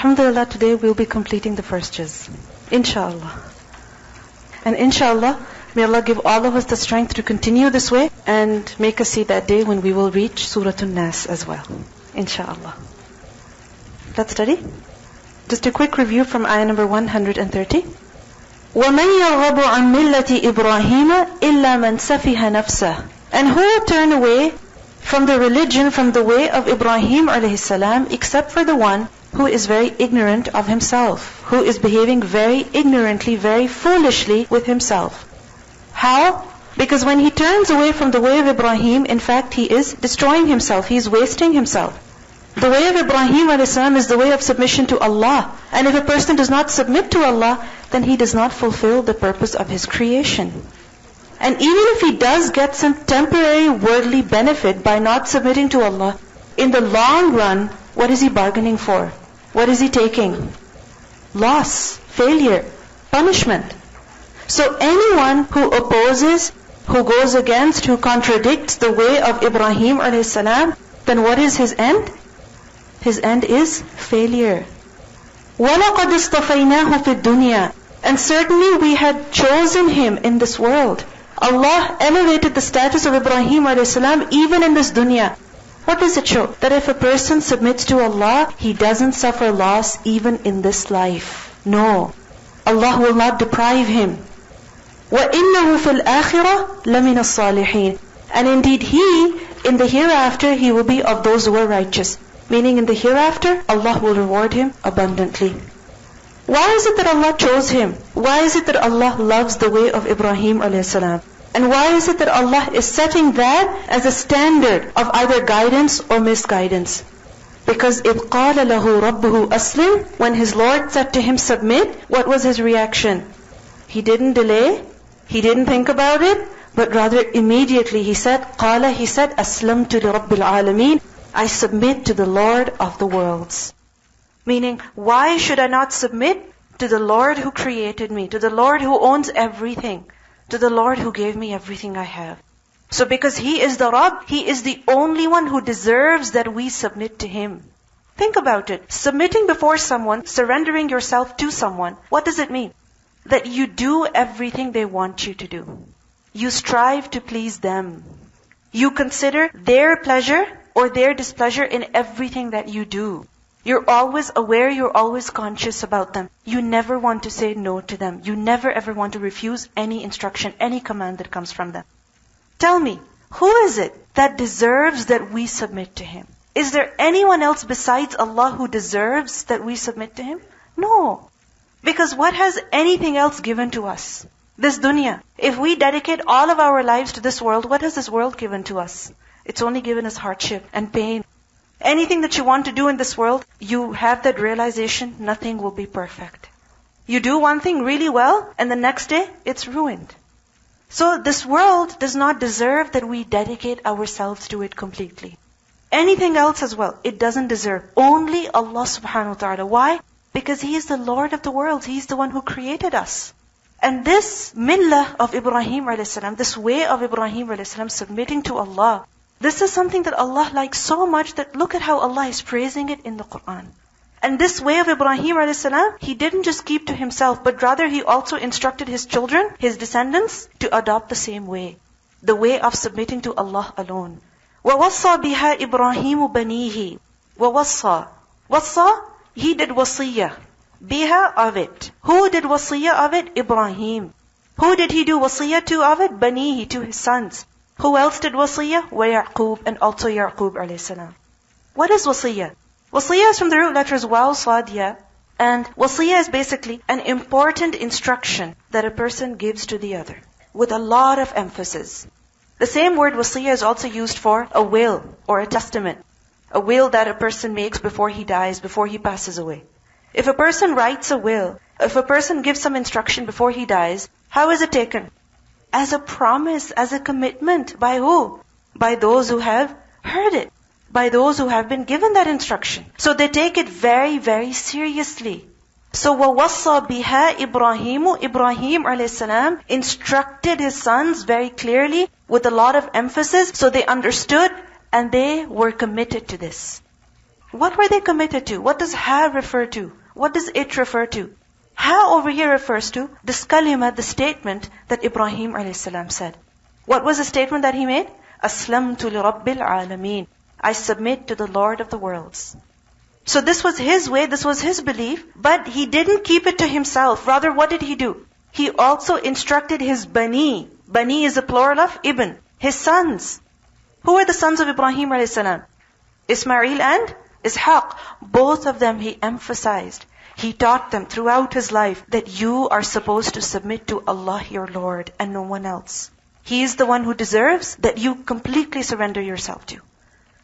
alhamdulillah, today we'll be completing the first juz. Inshallah. And inshallah, may Allah give all of us the strength to continue this way and make us see that day when we will reach Surah An-Nas as well. Inshallah. Let's study. Just a quick review from ayah number 130. وَمَنْ يَرْغَبُ عَنْ مِلَّةِ إِبْرَاهِيمَ إِلَّا مَنْ سَفِهَ نَفْسَهُ. And who will turn away from the religion, from the way of Ibrahim alayhi salam, except for the one who is very ignorant of himself, who is behaving very ignorantly, very foolishly with himself. How? Because when he turns away from the way of Ibrahim, in fact he is destroying himself, he is wasting himself. The way of Ibrahim a.s. is the way of submission to Allah. And if a person does not submit to Allah, then he does not fulfill the purpose of his creation. And even if he does get some temporary worldly benefit by not submitting to Allah, in the long run, what is he bargaining for? What is he taking? Loss, failure, punishment. So anyone who opposes, who goes against, who contradicts the way of Ibrahim a.s., then what is his end? His end is failure. وَلَقَدْ اصْطَفَيْنَاهُ فِي الدُّنْيَا. And certainly we had chosen him in this world. Allah elevated the status of Ibrahim a.s. even in this dunya. What does it show? That if a person submits to Allah, he doesn't suffer loss even in this life. No. Allah will not deprive him. وَإِنَّهُ فِي الْآخِرَةِ لَمِنَ الصَّالِحِينَ. And indeed he, in the hereafter, he will be of those who are righteous. Meaning in the hereafter, Allah will reward him abundantly. Why is it that Allah chose him? Why is it that Allah loves the way of Ibrahim a.s.? And why is it that Allah is setting that as a standard of either guidance or misguidance? Because إِذْ قَالَ لَهُ رَبُّهُ أَسْلِمْ. When his Lord said to him, submit, what was his reaction? He didn't delay, he didn't think about it, but rather immediately he said, قَالَ, he said, أَسْلَمْتُ لِرَبِّ الْعَالَمِينَ. I submit to the Lord of the worlds. Meaning, why should I not submit to the Lord who created me, to the Lord who owns everything, to the Lord who gave me everything I have? So because He is the Rabb, He is the only one who deserves that we submit to Him. Think about it. Submitting before someone, surrendering yourself to someone, what does it mean? That you do everything they want you to do. You strive to please them. You consider their pleasure or their displeasure in everything that you do. You're always aware, you're always conscious about them. You never want to say no to them. You never ever want to refuse any instruction, any command that comes from them. Tell me, who is it that deserves that we submit to Him? Is there anyone else besides Allah who deserves that we submit to Him? No. Because what has anything else given to us? This dunya. If we dedicate all of our lives to this world, what has this world given to us? It's only given us hardship and pain. Anything that you want to do in this world, you have that realization, nothing will be perfect. You do one thing really well, and the next day, it's ruined. So this world does not deserve that we dedicate ourselves to it completely. Anything else as well, it doesn't deserve. Only Allah subhanahu wa ta'ala. Why? Because He is the Lord of the world. He's the one who created us. And this millah of Ibrahim a.s., this way of Ibrahim a.s., submitting to Allah, this is something that Allah likes so much that look at how Allah is praising it in the Qur'an. And this way of Ibrahim a.s., he didn't just keep to himself, but rather he also instructed his children, his descendants, to adopt the same way. The way of submitting to Allah alone. وَوَصَّى بِهَا إِبْرَاهِيمُ بَنِيهِ وَوَصَّى. Wassa, he did wasiyah. Biha, of it. Who did wasiyah of it? Ibrahim. Who did he do wasiyah to of it? Banihi, to his sons. Who else did wasiyah? Wa Yaqub, and also Yaqub a.s. What is wasiyah? Wasiyah is from the root letters waw, sad, ya. And wasiyah is basically an important instruction that a person gives to the other, with a lot of emphasis. The same word wasiyah is also used for a will or a testament. A will that a person makes before he dies, before he passes away. If a person writes a will, if a person gives some instruction before he dies, how is it taken? As a promise, as a commitment. By who? By those who have heard it. By those who have been given that instruction. So they take it very, very seriously. So وَوَصَّى بِهَا إِبْرَاهِيمُ, Ibrahim a.s. instructed his sons very clearly with a lot of emphasis, so they understood and they were committed to this. What were they committed to? What does ha refer to? What does it refer to? Ha over here refers to this kalima, the statement that Ibrahim a.s. said. What was the statement that he made? Aslamtu li Rabbil Alameen. I submit to the Lord of the worlds. So this was his way, this was his belief, but he didn't keep it to himself. Rather, what did he do? He also instructed his bani. Bani is a plural of ibn, his sons. Who are the sons of Ibrahim a.s.? Ismail and Ishaq. Both of them he emphasized. He taught them throughout his life that you are supposed to submit to Allah your Lord and no one else. He is the one who deserves that you completely surrender yourself to.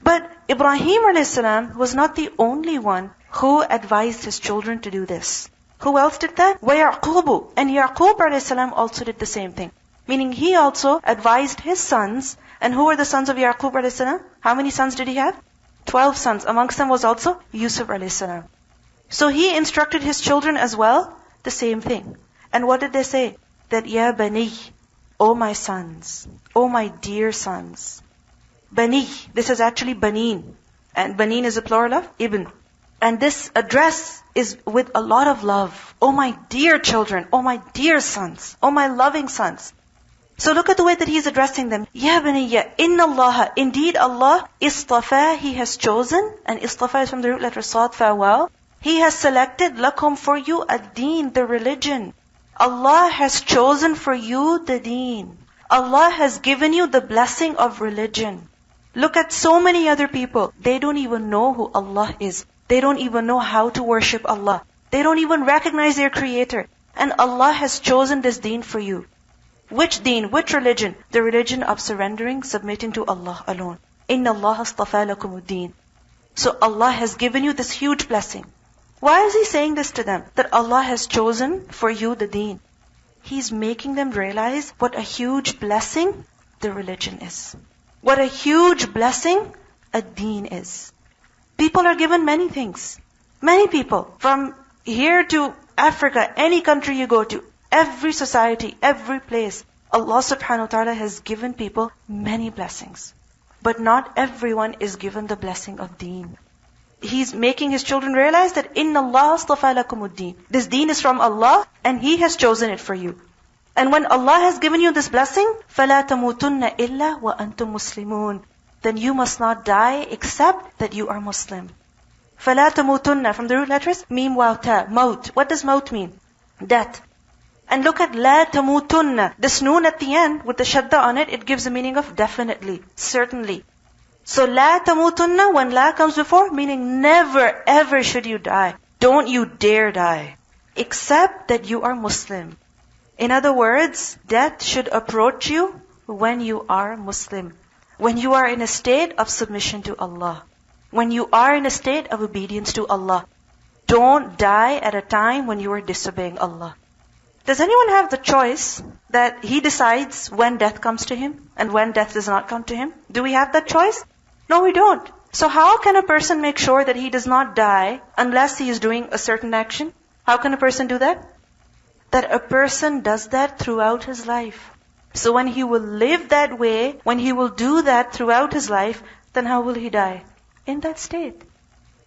But Ibrahim a.s. was not the only one who advised his children to do this. Who else did that? وَيَعْقُوبُ. And Yaqub a.s. also did the same thing. Meaning he also advised his sons. And who were the sons of Yaqub a.s.? How many sons did he have? 12 sons. Amongst them was also Yusuf a.s. So he instructed his children as well, the same thing. And what did they say? That, Ya Bani, O my sons, O my dear sons. Bani, this is actually Banin. And Banin is a plural of Ibn. And this address is with a lot of love. O my dear children, O my dear sons, O my loving sons. So look at the way that he's addressing them. Ya Baniya, inna Allah, indeed Allah, istafa, He has chosen, and istafa is from the root letter Sad, fa, waw. He has selected lakum for you ad-deen, the religion. Allah has chosen for you the deen. Allah has given you the blessing of religion. Look at so many other people. They don't even know who Allah is. They don't even know how to worship Allah. They don't even recognize their Creator. And Allah has chosen this deen for you. Which deen? Which religion? The religion of surrendering, submitting to Allah alone. Inna Allah astafa lakum ad-deen. So Allah has given you this huge blessing. Why is He saying this to them? That Allah has chosen for you the deen. He's making them realize what a huge blessing the religion is. What a huge blessing a deen is. People are given many things. Many people. From here to Africa, any country you go to, every society, every place, Allah subhanahu wa ta'ala has given people many blessings. But not everyone is given the blessing of deen. He's making His children realize that Inna Allah astafa lakum ad-deen. This deen is from Allah and He has chosen it for you. And when Allah has given you this blessing, فَلَا تَمُوتُنَّ إِلَّا وَأَنْتُمْ مُسْلِمُونَ, then you must not die except that you are Muslim. فَلَا تَمُوتُنَّ, from the root letters, mim waw ta, maut. What does maut mean? Death. And look at la tamutunna. This noon at the end, with the shadda on it, it gives the meaning of definitely, certainly. So la tamutunna, when la comes before, meaning never ever should you die. Don't you dare die. Except that you are Muslim. In other words, death should approach you when you are Muslim. When you are in a state of submission to Allah. When you are in a state of obedience to Allah. Don't die at a time when you are disobeying Allah. Does anyone have the choice that he decides when death comes to him and when death does not come to him? Do we have that choice? No, we don't. So how can a person make sure that he does not die unless he is doing a certain action? How can a person do that? That a person does that throughout his life. So when he will live that way, when he will do that throughout his life, then how will he die? In that state.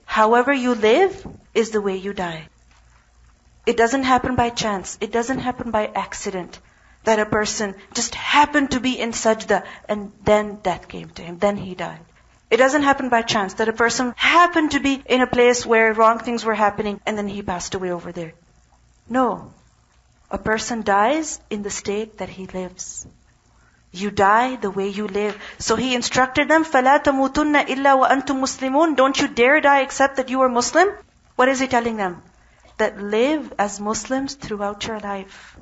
However you live is the way you die. It doesn't happen by chance. It doesn't happen by accident. That a person just happened to be in sajda and then death came to him. Then he died. It doesn't happen by chance. That a person happened to be in a place where wrong things were happening and then he passed away over there. No. A person dies in the state that he lives. You die the way you live. So he instructed them, فَلَا تَمُوتُنَّ إِلَّا وَأَنْتُمْ مُسْلِمُونَ. Don't you dare die except that you are Muslim. What is he telling them? That live as Muslims throughout your life.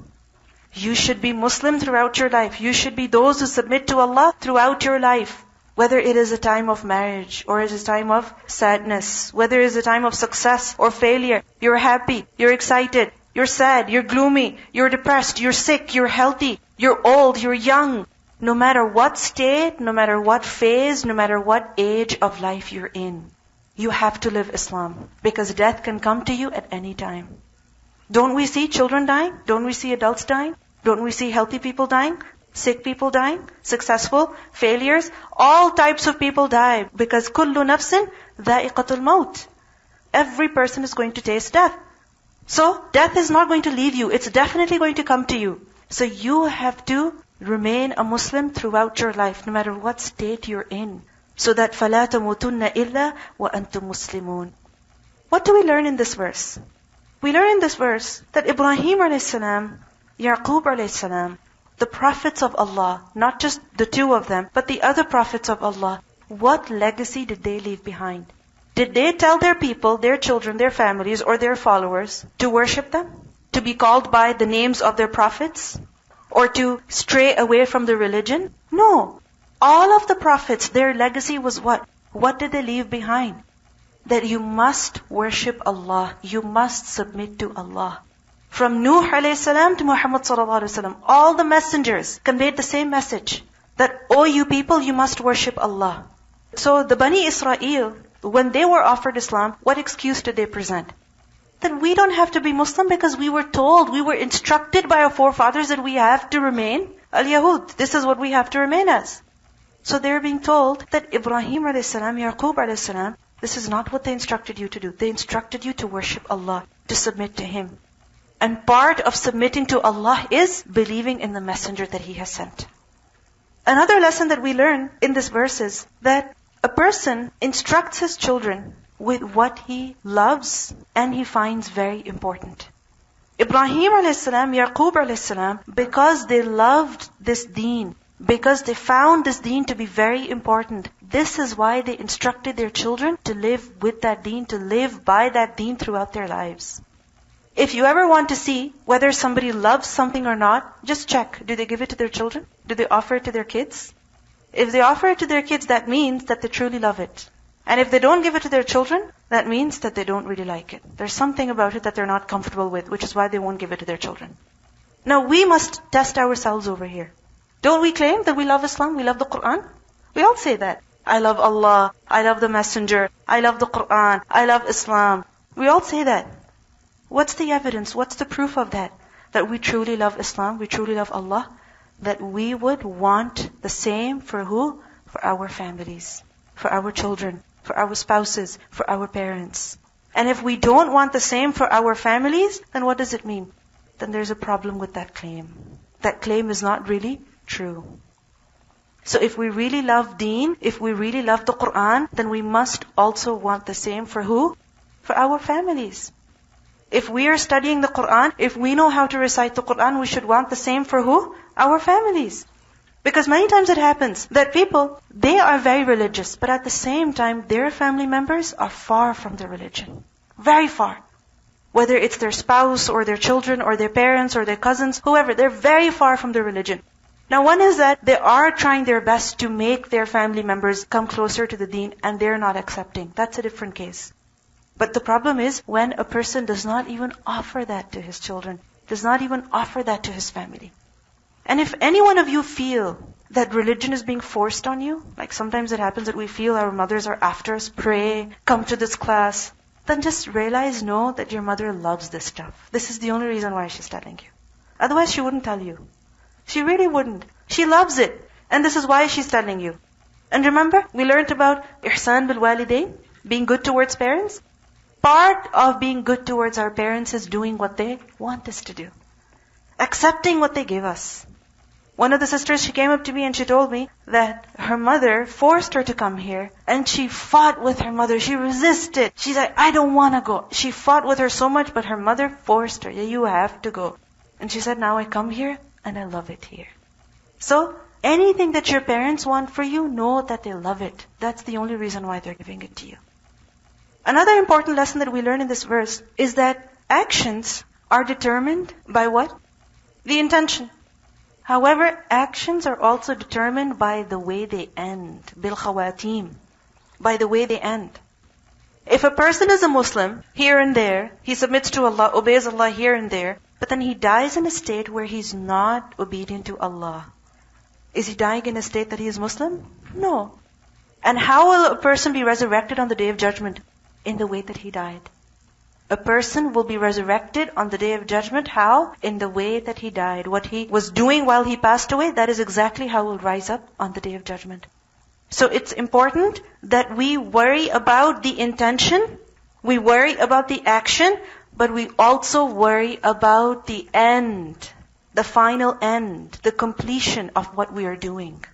You should be Muslim throughout your life. You should be those who submit to Allah throughout your life. Whether it is a time of marriage or it is a time of sadness, whether it is a time of success or failure, you're happy, you're excited, you're sad, you're gloomy, you're depressed, you're sick, you're healthy, you're old, you're young. No matter what state, no matter what phase, no matter what age of life you're in, you have to live Islam. Because death can come to you at any time. Don't we see children dying? Don't we see adults dying? Don't we see healthy people dying? Sick people dying, successful, failures, all types of people die because كُلُّ نَفْسٍ ذَائِقَةُ الْمَوْتِ. Every person is going to taste death. So death is not going to leave you. It's definitely going to come to you. So you have to remain a Muslim throughout your life, no matter what state you're in. So that فَلَا تَمُوتُنَّ إِلَّا وَأَنْتُمْ مُسْلِمُونَ. What do we learn in this verse? We learn in this verse that Ibrahim a.s., Yaqub a.s., the prophets of Allah, not just the two of them, but the other prophets of Allah, what legacy did they leave behind? Did they tell their people, their children, their families, or their followers to worship them? To be called by the names of their prophets? Or to stray away from the religion? No. All of the prophets, their legacy was what? What did they leave behind? That you must worship Allah. You must submit to Allah. From Nuh a.s. to Muhammad s.a.w., all the messengers conveyed the same message. That, O you people, you must worship Allah. So the Bani Israel, when they were offered Islam, what excuse did they present? That we don't have to be Muslim because we were told, we were instructed by our forefathers that we have to remain al-Yahud. This is what we have to remain as. So they're being told that Ibrahim a.s., Yaqub a.s., this is not what they instructed you to do. They instructed you to worship Allah, to submit to Him. And part of submitting to Allah is believing in the messenger that He has sent. Another lesson that we learn in this verse is that a person instructs his children with what he loves and he finds very important. Ibrahim a.s., Yaqub a.s., because they loved this deen, because they found this deen to be very important, this is why they instructed their children to live with that deen, to live by that deen throughout their lives. If you ever want to see whether somebody loves something or not, just check. Do they give it to their children? Do they offer it to their kids? If they offer it to their kids, that means that they truly love it. And if they don't give it to their children, that means that they don't really like it. There's something about it that they're not comfortable with, which is why they won't give it to their children. Now we must test ourselves over here. Don't we claim that we love Islam, we love the Qur'an? We all say that. I love Allah, I love the Messenger, I love the Qur'an, I love Islam. We all say that. What's the evidence? What's the proof of that? That we truly love Islam, we truly love Allah? That we would want the same for who? For our families, for our children, for our spouses, for our parents. And if we don't want the same for our families, then what does it mean? Then there's a problem with that claim. That claim is not really true. So if we really love deen, if we really love the Qur'an, then we must also want the same for who? For our families. If we are studying the Qur'an, if we know how to recite the Qur'an, we should want the same for who? Our families. Because many times it happens that people, they are very religious, but at the same time, their family members are far from their religion. Very far. Whether it's their spouse, or their children, or their parents, or their cousins, whoever, they're very far from their religion. Now one is that they are trying their best to make their family members come closer to the deen, and they're not accepting. That's a different case. But the problem is when a person does not even offer that to his children, does not even offer that to his family. And if any one of you feel that religion is being forced on you, like sometimes it happens that we feel our mothers are after us, pray, come to this class, then just realize, know that your mother loves this stuff. This is the only reason why she's telling you. Otherwise she wouldn't tell you. She really wouldn't. She loves it. And this is why she's telling you. And remember, we learned about ihsan bil walidain, being good towards parents. Part of being good towards our parents is doing what they want us to do. Accepting what they give us. One of the sisters, she came up to me and she told me that her mother forced her to come here, and she fought with her mother. She resisted. She's like, I don't want to go. She fought with her so much, but her mother forced her. Yeah, you have to go. And she said, now I come here and I love it here. So, anything that your parents want for you, know that they love it. That's the only reason why they're giving it to you. Another important lesson that we learn in this verse is that actions are determined by what? The intention. However, actions are also determined by the way they end. Bil khawatim. By the way they end. If a person is a Muslim, here and there, he submits to Allah, obeys Allah here and there, but then he dies in a state where he's not obedient to Allah. Is he dying in a state that he is Muslim? No. And how will a person be resurrected on the Day of Judgment? In the way that he died. A person will be resurrected on the Day of Judgment. How? In the way that he died. What he was doing while he passed away, that is exactly how he'll rise up on the Day of Judgment. So it's important that we worry about the intention, we worry about the action, but we also worry about the end, the final end, the completion of what we are doing.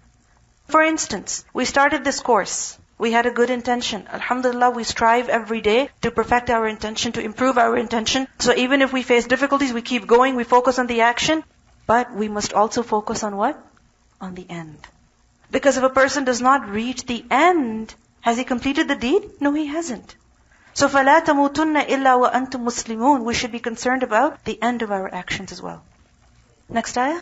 For instance, we started this course. We had a good intention. Alhamdulillah, we strive every day to perfect our intention, to improve our intention. So even if we face difficulties, we keep going, we focus on the action. But we must also focus on what? On the end. Because if a person does not reach the end, has he completed the deed? No, he hasn't. So فَلَا تَمُوتُنَّ إِلَّا وَأَنْتُمْ مُسْلِمُونَ. We should be concerned about the end of our actions as well. Next ayah.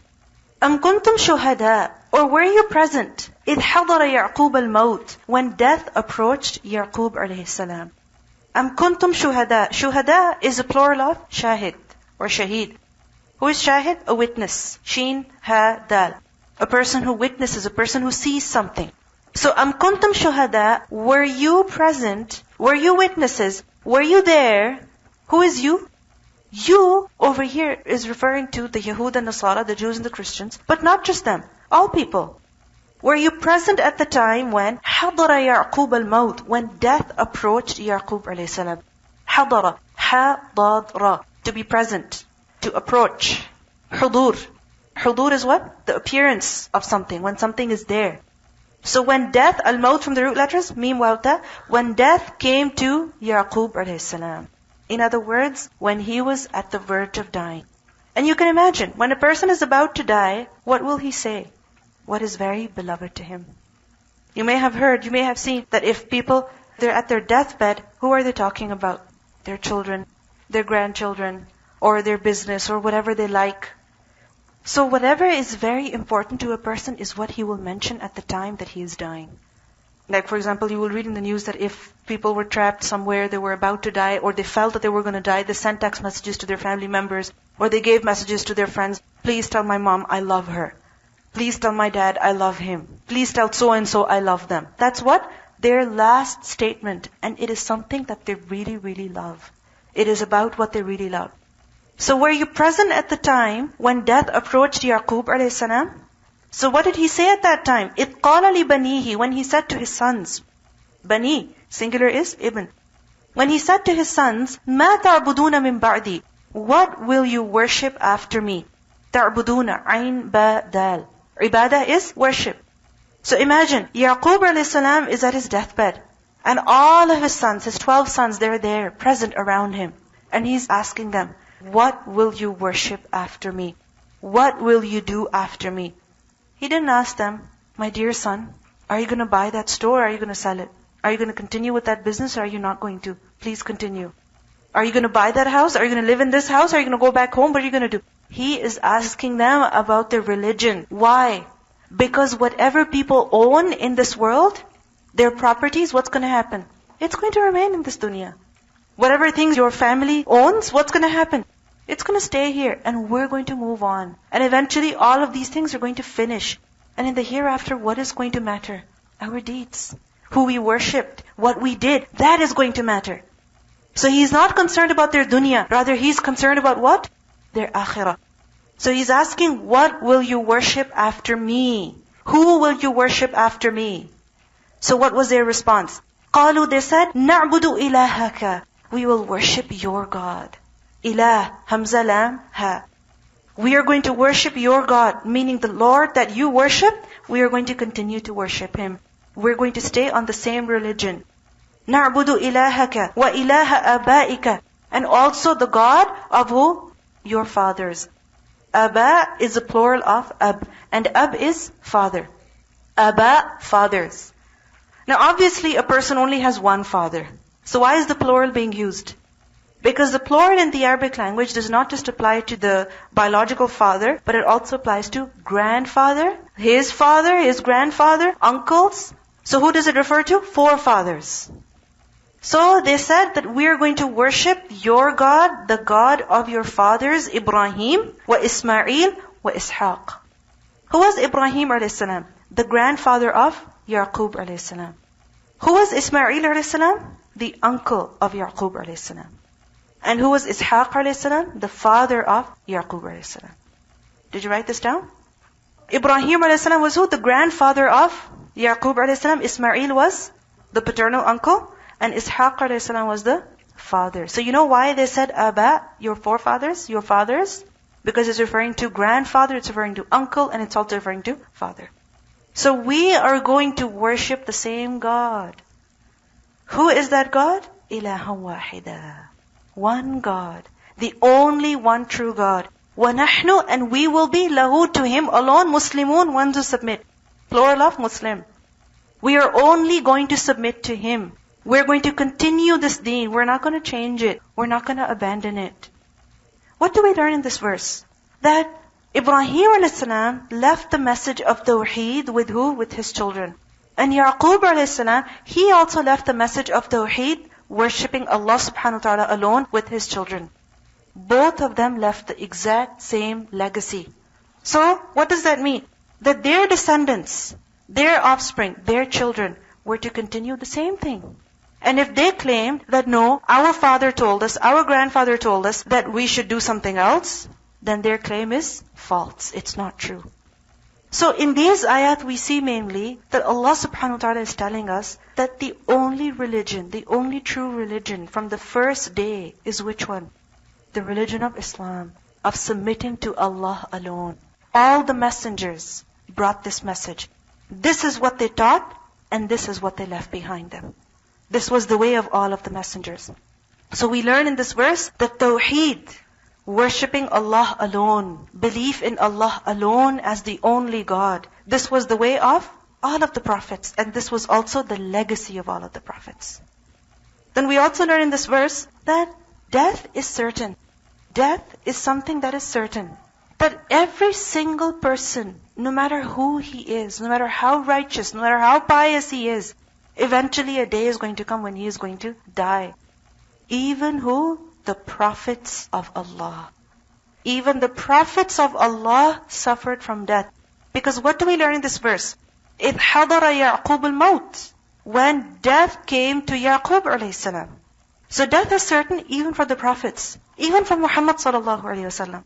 أَمْ كُنْتُمْ شُهَدَاءَ. Or were you present? إِذْ حَضَرَ يَعْقُوبَ الْمَوْتِ. When death approached Yaqub alayhi salam. أَمْ كُنْتُمْ شُهَدَاءَ. Shuhada is a plural of shahid or shaheed. Who is shahid? A witness. Sheen, ha, dal. A person who witnesses, a person who sees something. So, أَمْ كُنْتُمْ شُهَدَاءَ. Were you present? Were you witnesses? Were you there? Who is you? You over here is referring to the Yahud and Nasara, the Jews and the Christians, but not just them, all people. Were you present at the time when حَضَرَ يَعْقُوبَ الْمَوْتِ, when death approached Yaqub alayhi salam? حَضَرَ, ha-dad-ra, to be present, to approach. Hudur. Hudur is what? The appearance of something, when something is there. So when death, al-maut from the root letters, mim waw ta, when death came to Yaqub alayhi salam. In other words, when he was at the verge of dying. And you can imagine, when a person is about to die, what will he say? What is very beloved to him? You may have heard, you may have seen that if people, they're at their deathbed, who are they talking about? Their children, their grandchildren, or their business, or whatever they like. So whatever is very important to a person is what he will mention at the time that he is dying. Like for example, you will read in the news that if people were trapped somewhere, they were about to die, or they felt that they were going to die, they sent text messages to their family members, or they gave messages to their friends. Please tell my mom I love her. Please tell my dad I love him. Please tell so-and-so I love them. That's what? Their last statement. And it is something that they really, really love. It is about what they really love. So were you present at the time when death approached Yaqub alayhi salam? So what did he say at that time? إِذْ قَالَ لِبَنِيهِ. When he said to his sons. Bani, singular is ibn. When he said to his sons, مَا تَعْبُدُونَ مِن بَعْدِي. What will you worship after me? تَعْبُدُونَ عَيْن بَا دَال. Ibadah is worship. So imagine, Yaqub alayhi salam is at his deathbed. And all of his sons, his 12 sons, they're there, present around him. And he's asking them, what will you worship after me? What will you do after me? He didn't ask them, my dear son, are you going to buy that store or are you going to sell it? Are you going to continue with that business or are you not going to? Please continue. Are you going to buy that house? Are you going to live in this house? Are you going to go back home? What are you going to do? He is asking them about their religion. Why? Because whatever people own in this world, their properties, what's going to happen? It's going to remain in this dunya. Whatever things your family owns, what's going to happen? It's going to stay here and we're going to move on. And eventually all of these things are going to finish. And in the hereafter, what is going to matter? Our deeds. Who we worshipped, what we did, that is going to matter. So he's not concerned about their dunya. Rather, he's concerned about what? Their akhirah. So he's asking, what will you worship after me? Who will you worship after me? So what was their response? قالوا, they said, نَعْبُدُ إِلَهَكَ. We will worship your God. Ilah, Hamza, Lam, Ha. We are going to worship your God, meaning the Lord that you worship, we are going to continue to worship Him. We're going to stay on the same religion. نَعْبُدُ إِلَهَكَ وَإِلَهَ آبَائِكَ. And also the God of who? Your fathers. Aba is a plural of ab. And ab is father. Aba, fathers. Now obviously a person only has one father. So why is the plural being used? Because the plural in the Arabic language does not just apply to the biological father, but it also applies to grandfather, his grandfather, uncles. So who does it refer to? Forefathers. So they said that we are going to worship your God, the God of your fathers, Ibrahim, wa Ismail, wa Ishaq. Who was Ibrahim a.s.? The grandfather of Yaqub a.s. Who was Ismail a.s.? The uncle of Yaqub a.s. And who was Ishaq alayhi salam? The father of Yaqub alayhi salam. Did you write this down? Ibrahim alayhi salam was who? The grandfather of Yaqub alayhi salam. Ismail was the paternal uncle. And Ishaq alayhi salam was the father. So you know why they said Aba, your forefathers, your fathers? Because it's referring to grandfather, it's referring to uncle, and it's also referring to father. So we are going to worship the same God. Who is that God? Ilaha wahida. One God. The only one true God. وَنَحْنُ, and we will be lahu, to Him alone, Muslimun, ones who submit. Plural of Muslim. We are only going to submit to Him. We're going to continue this deen. We're not going to change it. We're not going to abandon it. What do we learn in this verse? That Ibrahim a.s. left the message of Tawheed with who? With his children. And Yaqub a.s., he also left the message of Tawheed, worshipping Allah subhanahu wa ta'ala alone, with his children. Both of them left the exact same legacy. So, what does that mean? That their descendants, their offspring, their children, were to continue the same thing. And if they claimed that no, our father told us, our grandfather told us that we should do something else, then their claim is false. It's not true. So in these ayat we see mainly that Allah subhanahu wa ta'ala is telling us that the only religion, the only true religion from the first day is which one? The religion of Islam, of submitting to Allah alone. All the messengers brought this message. This is what they taught, and this is what they left behind them. This was the way of all of the messengers. So we learn in this verse that Tawheed, worshipping Allah alone, belief in Allah alone as the only God, this was the way of all of the prophets, and this was also the legacy of all of the prophets. Then we also learn in this verse that death is certain. Death is something that is certain. That every single person, no matter who he is, no matter how righteous, no matter how pious he is, eventually a day is going to come when he is going to die. Even who? The prophets of Allah. Even the prophets of Allah suffered from death. Because what do we learn in this verse? إِذْ حَضَرَ يَعْقُوبُ الْمَوْتِ, when death came to Yaqub alayhi salam. So death is certain even for the prophets, even for Muhammad sallallahu alayhi wasallam.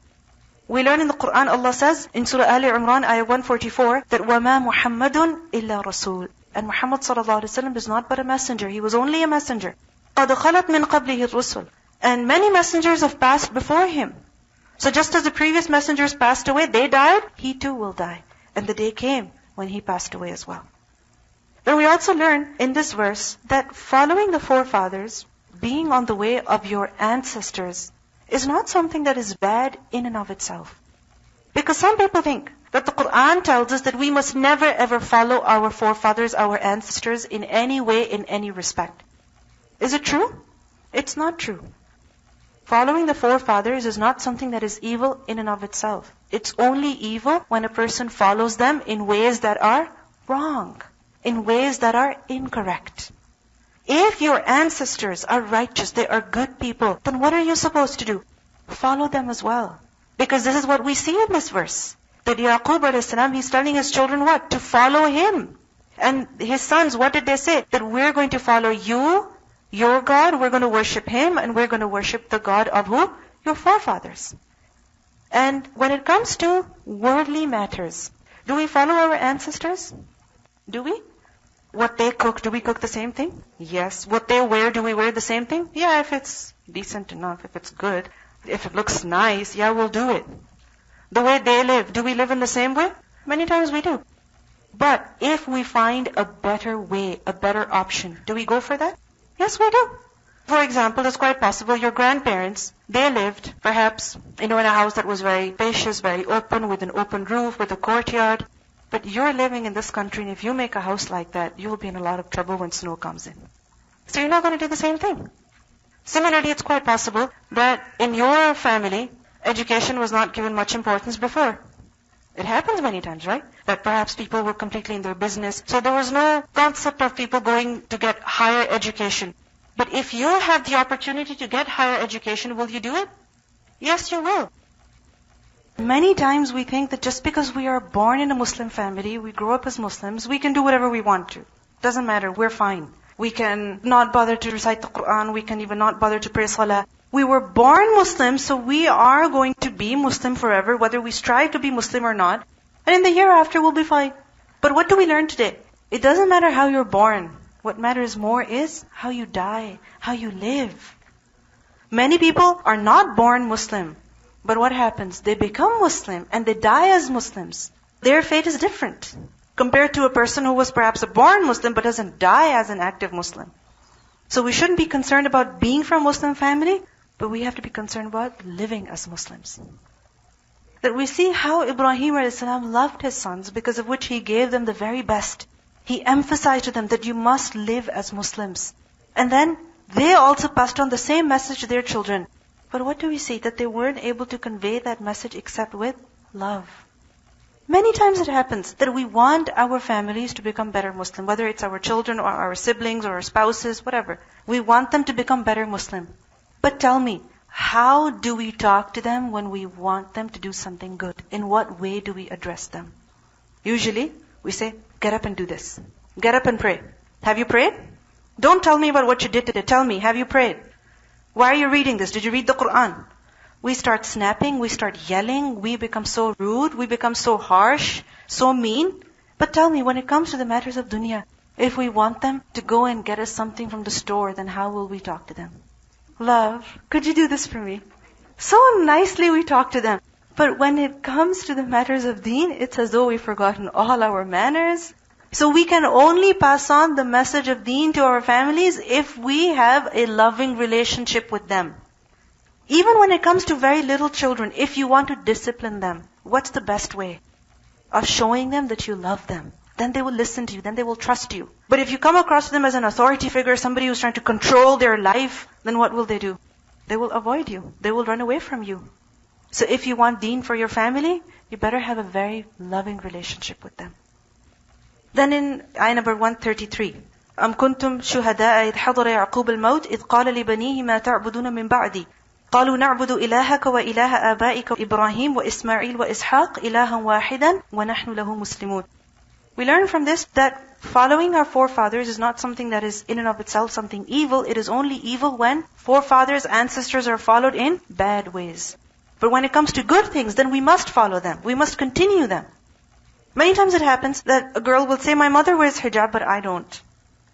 We learn in the Qur'an, Allah says in Surah Al-Imran, ayah 144, that وَمَا مُحَمَّدٌ إِلَّا رَسُولٌ. And Muhammad sallallahu alayhi wasallam is not but a messenger. He was only a messenger. قَدْ خَلَتْ مِنْ قَبْلِهِ الرُّسُلُ. And many messengers have passed before him. So just as the previous messengers passed away, they died, he too will die. And the day came when he passed away as well. Then we also learn in this verse that following the forefathers, being on the way of your ancestors, is not something that is bad in and of itself. Because some people think that the Qur'an tells us that we must never ever follow our forefathers, our ancestors, in any way, in any respect. Is it true? It's not true. Following the forefathers is not something that is evil in and of itself. It's only evil when a person follows them in ways that are wrong, in ways that are incorrect. If your ancestors are righteous, they are good people, then what are you supposed to do? Follow them as well. Because this is what we see in this verse. That Yaqub a.s., he's telling his children what? To follow him. And his sons, what did they say? That we're going to follow you, your God, we're going to worship Him, and we're going to worship the God of who? Your forefathers. And when it comes to worldly matters, do we follow our ancestors? Do we? What they cook, do we cook the same thing? Yes. What they wear, do we wear the same thing? Yeah, if it's decent enough, if it's good, if it looks nice, yeah, we'll do it. The way they live, do we live in the same way? Many times we do. But if we find a better way, a better option, do we go for that? Yes, we do. For example, it's quite possible your grandparents, they lived perhaps, in a house that was very spacious, very open, with an open roof, with a courtyard. But you're living in this country, and if you make a house like that, you'll be in a lot of trouble when snow comes in. So you're not going to do the same thing. Similarly, it's quite possible that in your family, education was not given much importance before. It happens many times, right? That perhaps people were completely in their business. So there was no concept of people going to get higher education. But if you have the opportunity to get higher education, will you do it? Yes, you will. Many times we think that just because we are born in a Muslim family, we grow up as Muslims, we can do whatever we want to. Doesn't matter, we're fine. We can not bother to recite the Qur'an, we can even not bother to pray salah. We were born Muslim, so we are going to be Muslim forever, whether we strive to be Muslim or not. And in the hereafter, we'll be fine. But what do we learn today? It doesn't matter how you're born. What matters more is how you die, how you live. Many people are not born Muslim. But what happens? They become Muslim and they die as Muslims. Their fate is different compared to a person who was perhaps a born Muslim but doesn't die as an active Muslim. So we shouldn't be concerned about being from a Muslim family, but we have to be concerned about living as Muslims. That we see how Ibrahim a.s. loved his sons, because of which he gave them the very best. He emphasized to them that you must live as Muslims. And then they also passed on the same message to their children. But what do we see? That they weren't able to convey that message except with love. Many times it happens that we want our families to become better Muslim, whether it's our children or our siblings or our spouses, whatever. We want them to become better Muslim. But tell me, how do we talk to them when we want them to do something good? In what way do we address them? Usually, we say, get up and do this. Get up and pray. Have you prayed? Don't tell me about what you did today. Tell me, have you prayed? Why are you reading this? Did you read the Qur'an? We start snapping, we start yelling, we become so rude, we become so harsh, so mean. But tell me, when it comes to the matters of dunya, if we want them to go and get us something from the store, then how will we talk to them? Love, could you do this for me? So nicely we talk to them. But when it comes to the matters of deen, it's as though we've forgotten all our manners. So we can only pass on the message of deen to our families if we have a loving relationship with them. Even when it comes to very little children, if you want to discipline them, what's the best way? Of showing them that you love them. Then they will listen to you, then they will trust you. But if you come across them as an authority figure, somebody who's trying to control their life, then what will they do? They will avoid you. They will run away from you. So if you want deen for your family, you better have a very loving relationship with them. Then in ayah number 133, أَمْ كُنْتُمْ شُهَدَاءَ إِذْ حَضَرَ يَعْقُوبَ الْمَوْتِ إِذْ قَالَ لِبَنِيهِ مَا تَعْبُدُونَ مِنْ بَعْدِي قَالُوا نَعْبُدُ إِلَهَكَ وَإِلَهَ آبَائِكَ إِبْرَاهِيمَ وَإِسْمَاعِيلَ وَإِسْحَاقَ إِلَهًا وَاحِدًا وَنَحْنُ لَهُ مُسْلِمُونَ. We learn from this that following our forefathers is not something that is in and of itself something evil. It is only evil when forefathers, ancestors are followed in bad ways. But when it comes to good things, then we must follow them. We must continue them. Many times it happens that a girl will say, my mother wears hijab, but I don't.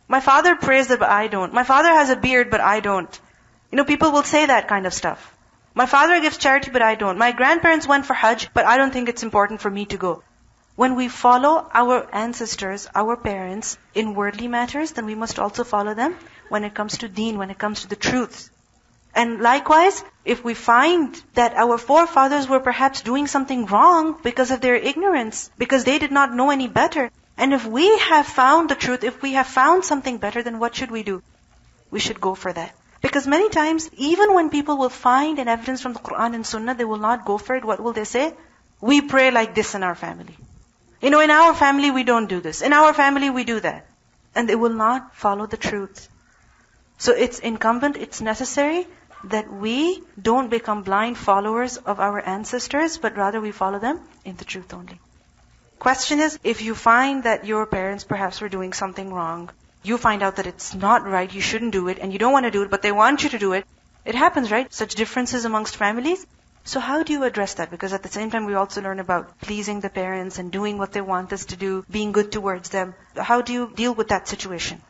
My father prays, but I don't. My father has a beard, but I don't. People will say that kind of stuff. My father gives charity, but I don't. My grandparents went for Hajj, but I don't think it's important for me to go. When we follow our ancestors, our parents, in worldly matters, then we must also follow them when it comes to deen, when it comes to the truth. And likewise, if we find that our forefathers were perhaps doing something wrong because of their ignorance, because they did not know any better, and if we have found the truth, if we have found something better, then what should we do? We should go for that. Because many times, even when people will find an evidence from the Qur'an and Sunnah, they will not go for it. What will they say? We pray like this in our family. In our family we don't do this. In our family we do that. And they will not follow the truth. So it's incumbent, it's necessary that we don't become blind followers of our ancestors, but rather we follow them in the truth only. Question is, if you find that your parents perhaps were doing something wrong, you find out that it's not right, you shouldn't do it, and you don't want to do it, but they want you to do it. It happens, right? Such differences amongst families. So how do you address that? Because at the same time we also learn about pleasing the parents and doing what they want us to do, being good towards them. How do you deal with that situation?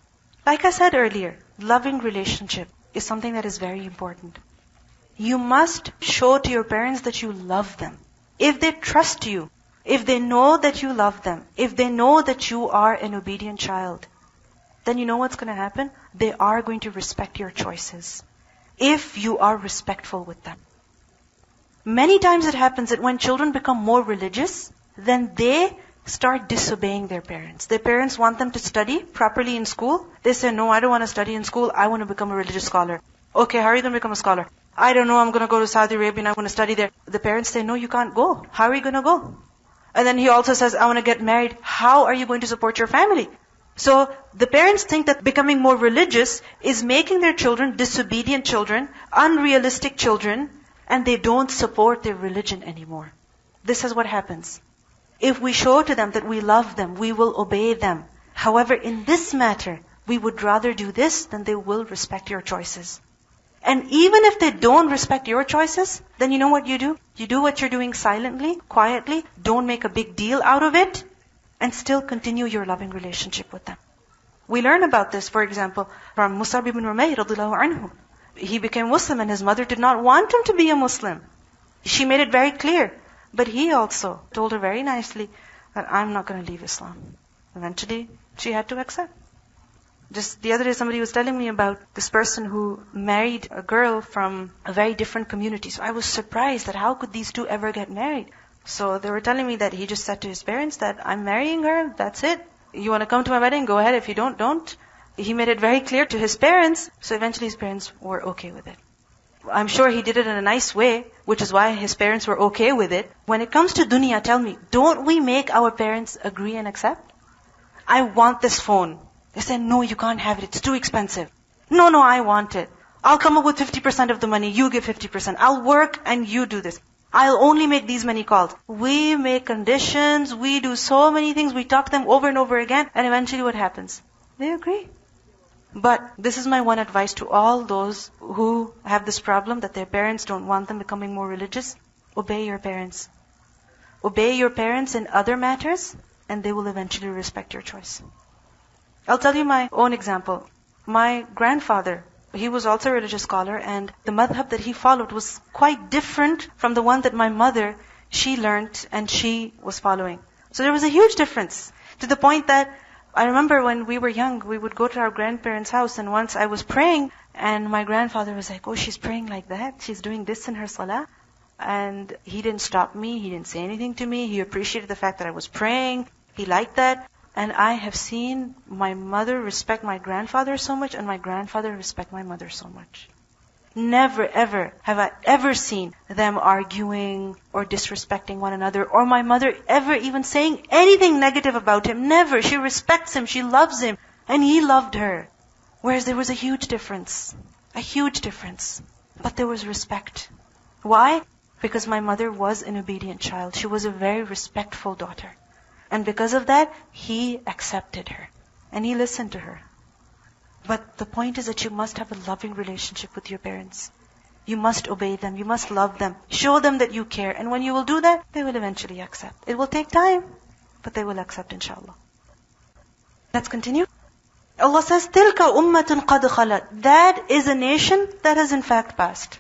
Like I said earlier, loving relationship is something that is very important. You must show to your parents that you love them. If they trust you, if they know that you love them, if they know that you are an obedient child, then you know what's going to happen? They are going to respect your choices. If you are respectful with them. Many times it happens that when children become more religious, then they start disobeying their parents. Their parents want them to study properly in school. They say, no, I don't want to study in school. I want to become a religious scholar. Okay, how are you going to become a scholar? I don't know, I'm going to go to Saudi Arabia and I'm going to study there. The parents say, no, you can't go. How are you going to go? And then he also says, I want to get married. How are you going to support your family? So the parents think that becoming more religious is making their children disobedient children, unrealistic children, and they don't support their religion anymore. This is what happens. If we show to them that we love them, we will obey them. However, in this matter, we would rather do this than they will respect your choices. And even if they don't respect your choices, then you know what you do? You do what you're doing silently, quietly, don't make a big deal out of it, and still continue your loving relationship with them. We learn about this, for example, from Mus'ab ibn Umayr radhiyallahu anhu. He became Muslim and his mother did not want him to be a Muslim. She made it very clear. But he also told her very nicely that I'm not going to leave Islam. Eventually, she had to accept. Just the other day, somebody was telling me about this person who married a girl from a very different community. So I was surprised that how could these two ever get married? So they were telling me that he just said to his parents that I'm marrying her, that's it. You want to come to my wedding? Go ahead. If you don't, don't. He made it very clear to his parents. So eventually his parents were okay with it. I'm sure he did it in a nice way, which is why his parents were okay with it. When it comes to dunya, tell me, don't we make our parents agree and accept? I want this phone. They say, no, you can't have it. It's too expensive. No, I want it. I'll come up with 50% of the money. You give 50%. I'll work and you do this. I'll only make these many calls. We make conditions. We do so many things. We talk them over and over again. And eventually what happens? They agree. But this is my one advice to all those who have this problem that their parents don't want them becoming more religious. Obey your parents. Obey your parents in other matters, and they will eventually respect your choice. I'll tell you my own example. My grandfather, he was also a religious scholar, and the madhab that he followed was quite different from the one that my mother, she learned and she was following. So there was a huge difference, to the point that I remember when we were young, we would go to our grandparents' house, and once I was praying, and my grandfather was like, oh, she's praying like that, she's doing this in her salah. And he didn't stop me, he didn't say anything to me, he appreciated the fact that I was praying, he liked that. And I have seen my mother respect my grandfather so much, and my grandfather respect my mother so much. Never ever have I ever seen them arguing or disrespecting one another, or my mother ever even saying anything negative about him. Never. She respects him, she loves him, and he loved her. Whereas there was a huge difference. A huge difference. But there was respect. Why? Because my mother was an obedient child. She was a very respectful daughter. And because of that, he accepted her. And he listened to her. But the point is that you must have a loving relationship with your parents. You must obey them. You must love them. Show them that you care. And when you will do that, they will eventually accept. It will take time, but they will accept, inshallah. Let's continue. Allah says, تِلْكَ أُمَّةٌ قَدْ خَلَتْ. That is a nation that has in fact passed.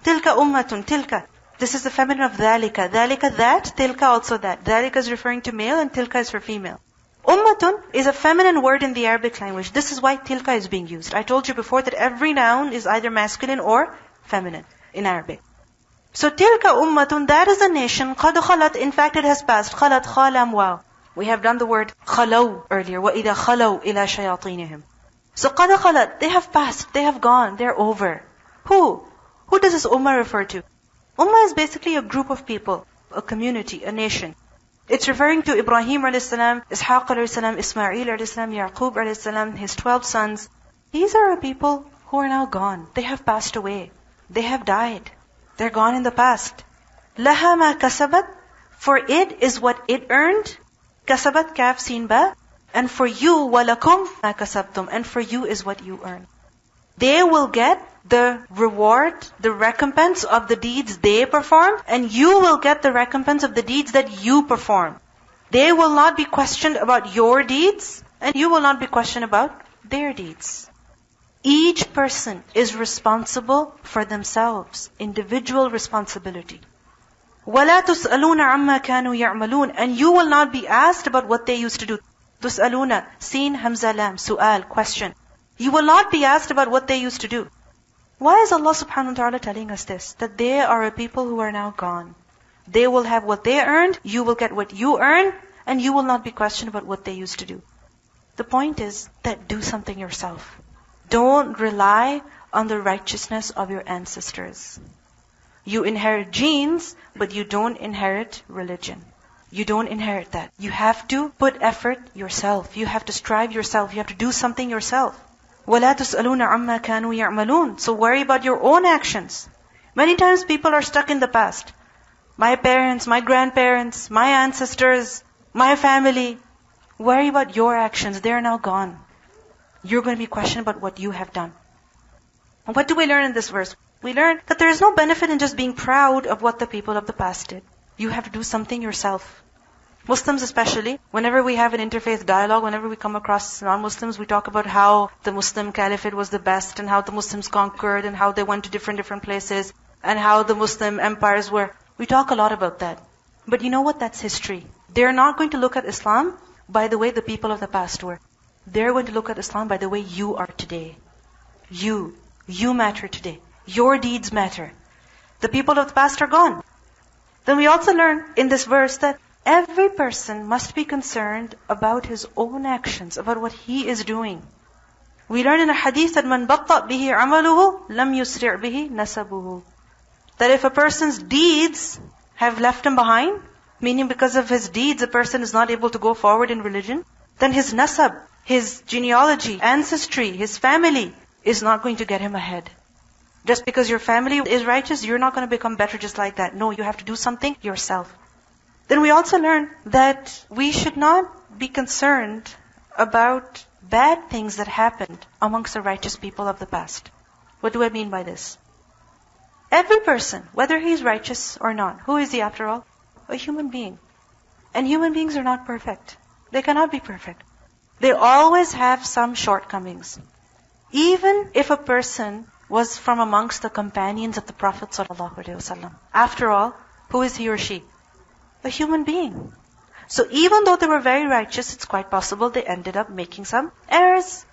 تِلْكَ أُمَّةٌ. تِلْكَ. This is the feminine of ذَلِكَ. ذَلِكَ that, تِلْكَ also that. ذَلِكَ is referring to male and tilka is for female. Ummatun is a feminine word in the Arabic language. This is why tilka is being used. I told you before that every noun is either masculine or feminine in Arabic. So tilka ummatun, that is a nation, قَدْ خَلَتْ, in fact it has passed. خَلَتْ خَالَمْ wow. We have done the word خَلَوْ earlier. وَإِذَا خَلَوْ إِلَى شَيَاطِينِهِمْ. So قَدْ خَلَتْ, they have passed, they have gone, they're over. Who? Who does this ummah refer to? Ummah is basically a group of people, a community, a nation. It's referring to Ibrahim a.s., Ishaq a.s., Ismail a.s., Yaqub a.s., his 12 sons. These are people who are now gone. They have passed away. They have died. They're gone in the past. لَهَا مَا كَسَبَتْ. For it is what it earned. كَسَبَتْ kaf sin ba. And for you, وَلَكُمْ مَا كَسَبْتُمْ. And for you is what you earn. They will get the reward, the recompense of the deeds they performed, and you will get the recompense of the deeds that you perform. They will not be questioned about your deeds, and you will not be questioned about their deeds. Each person is responsible for themselves, individual responsibility. وَلَا تُسْأَلُونَ عَمَّا كَانُوا يَعْمَلُونَ. And you will not be asked about what they used to do. تُسْأَلُونَ, sin, hamza, lam, su'al, question. You will not be asked about what they used to do. Why is Allah subhanahu wa ta'ala telling us this? That they are a people who are now gone. They will have what they earned, you will get what you earn, and you will not be questioned about what they used to do. The point is that do something yourself. Don't rely on the righteousness of your ancestors. You inherit genes, but you don't inherit religion. You don't inherit that. You have to put effort yourself. You have to strive yourself. You have to do something yourself. وَلَا تُسْأَلُونَ عَمَّا كَانُوا يَعْمَلُونَ. So worry about your own actions. Many times people are stuck in the past. My parents, my grandparents, my ancestors, my family. Worry about your actions. They are now gone. You're going to be questioned about what you have done. And what do we learn in this verse? We learn that there is no benefit in just being proud of what the people of the past did. You have to do something yourself. Muslims especially, whenever we have an interfaith dialogue, whenever we come across non-Muslims, we talk about how the Muslim caliphate was the best, and how the Muslims conquered, and how they went to different places, and how the Muslim empires were. We talk a lot about that. But you know what? That's history. They're not going to look at Islam by the way the people of the past were. They're going to look at Islam by the way you are today. You matter today. Your deeds matter. The people of the past are gone. Then we also learn in this verse that every person must be concerned about his own actions, about what he is doing. We learn in a hadith that man batta bihi amaluhu lam yusri' bihi nasabuhu. That if a person's deeds have left him behind, meaning because of his deeds a person is not able to go forward in religion, then his nasab, his genealogy, ancestry, his family is not going to get him ahead. Just because your family is righteous, you're not going to become better just like that. No, you have to do something yourself. Then we also learn that we should not be concerned about bad things that happened amongst the righteous people of the past. What do I mean by this? Every person, whether he's righteous or not, who is he after all? A human being. And human beings are not perfect. They cannot be perfect. They always have some shortcomings. Even if a person was from amongst the companions of the Prophet ﷺ. After all, who is he or she? A human being. So even though they were very righteous, it's quite possible they ended up making some errors.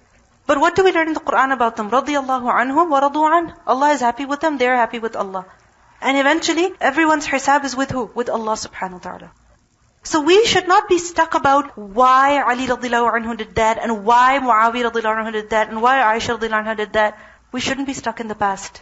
But what do we learn in the Qur'an about them? رَضِيَ اللَّهُ عَنْهُمْ وَرَضُوا عَنْهُ. Allah is happy with them, they're happy with Allah. And eventually, everyone's hisab is with who? With Allah subhanahu wa ta'ala. So we should not be stuck about why Ali radiallahu anhu did that, and why Muawiyah radiallahu anhu did that, and why Aisha radiallahu anha did that. We shouldn't be stuck in the past.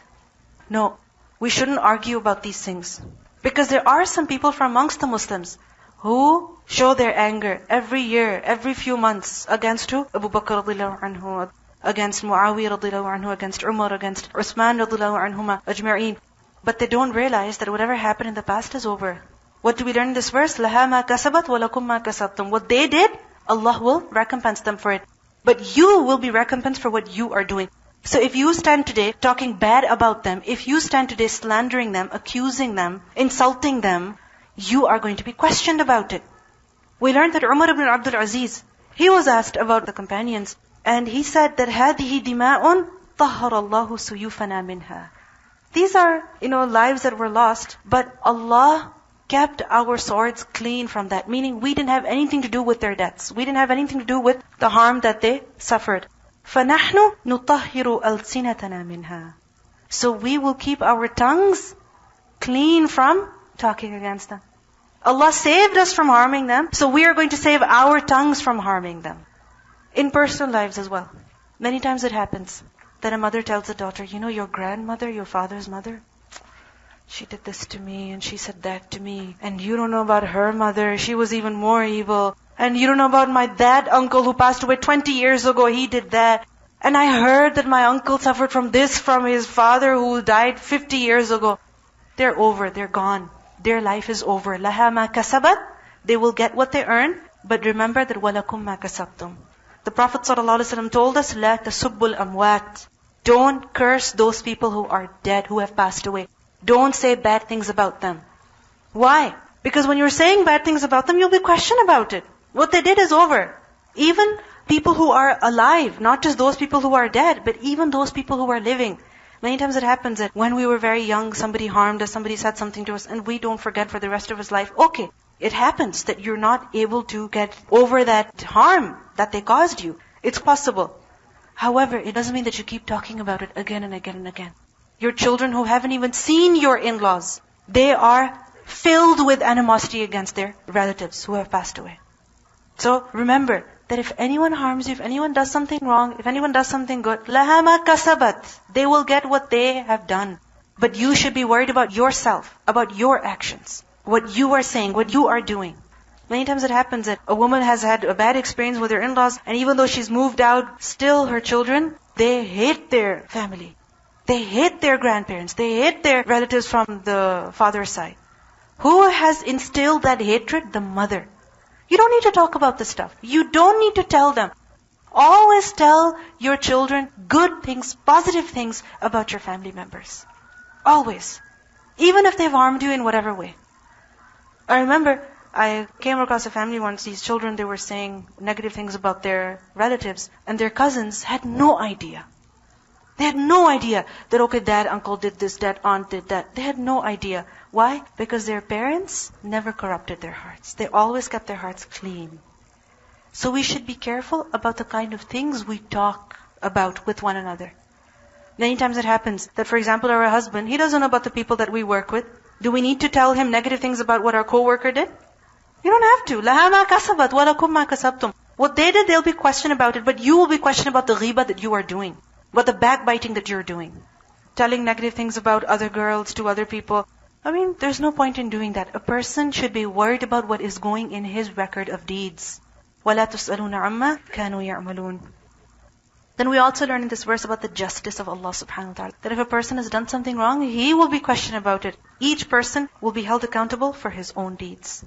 No, we shouldn't argue about these things. Because there are some people from amongst the Muslims who show their anger every year, every few months, against who? Abu Bakr radiallahu anhu, against Muawiyah radiallahu anhu, against Umar, against Uthman radiallahu anhuma ajma'een. But they don't realize that whatever happened in the past is over. What do we learn in this verse? لَهَا مَا كَسَبَتْ وَلَكُمْ مَا كَسَبْتُمْ. What they did, Allah will recompense them for it. But you will be recompensed for what you are doing. So if you stand today talking bad about them, if you stand today slandering them, accusing them, insulting them, you are going to be questioned about it. We learned that Umar ibn Abdul Aziz, he was asked about the companions, and he said that هَذِهِ دِمَاءٌ طَهَّرَ اللَّهُ سُيُوفَنَا مِنْهَا. These are, lives that were lost, but Allah kept our swords clean from that. Meaning we didn't have anything to do with their deaths. We didn't have anything to do with the harm that they suffered. فَنَحْنُ نُطَهِّرُ أَلْسِنَتَنَا مِنْهَا. So we will keep our tongues clean from talking against them. Allah saved us from harming them, so we are going to save our tongues from harming them. In personal lives as well. Many times it happens that a mother tells a daughter, your grandmother, your father's mother, she did this to me and she said that to me. And you don't know about her mother, she was even more evil. And you don't know about that uncle who passed away 20 years ago, he did that. And I heard that my uncle suffered from this from his father who died 50 years ago. They're over, they're gone. Their life is over. لَهَا مَا كَسَبَتْ. They will get what they earn. But remember that وَلَكُمْ مَا كَسَبْتُمْ. The Prophet ﷺ told us, لَا تَسُبُّ الْأَمْوَاتِ. Don't curse those people who are dead, who have passed away. Don't say bad things about them. Why? Because when you're saying bad things about them, you'll be questioned about it. What they did is over. Even people who are alive, not just those people who are dead, but even those people who are living. Many times it happens that when we were very young, somebody harmed us, somebody said something to us, and we don't forget for the rest of his life. Okay, it happens that you're not able to get over that harm that they caused you. It's possible. However, it doesn't mean that you keep talking about it again and again and again. Your children who haven't even seen your in-laws, they are filled with animosity against their relatives who have passed away. So remember that if anyone harms you, if anyone does something wrong, if anyone does something good, لَهَا مَا كَسَبَتْ. They will get what they have done. But you should be worried about yourself, about your actions, what you are saying, what you are doing. Many times it happens that a woman has had a bad experience with her in-laws, and even though she's moved out, still her children, they hate their family. They hate their grandparents. They hate their relatives from the father's side. Who has instilled that hatred? The mother. You don't need to talk about this stuff. You don't need to tell them. Always tell your children good things, positive things about your family members. Always. Even if they've harmed you in whatever way. I remember I came across a family once, these children, they were saying negative things about their relatives, and their cousins had no idea. They had no idea that, okay, dad, uncle did this, dad, aunt did that. They had no idea. Why? Because their parents never corrupted their hearts. They always kept their hearts clean. So we should be careful about the kind of things we talk about with one another. Many times it happens that, for example, our husband, he doesn't know about the people that we work with. Do we need to tell him negative things about what our coworker did? You don't have to. لَهَا مَا كَسَبَتْ وَلَكُمْ مَا كَسَبْتُمْ. What they did, they'll be questioned about it, but you will be questioned about the ghibah that you are doing, about the backbiting that you're doing. Telling negative things about other girls to other people. There's no point in doing that. A person should be worried about what is going in his record of deeds. وَلَا تُسْأَلُونَ عَمَّا كَانُوا يَعْمَلُونَ. Then we also learn in this verse about the justice of Allah subhanahu wa ta'ala. That if a person has done something wrong, he will be questioned about it. Each person will be held accountable for his own deeds.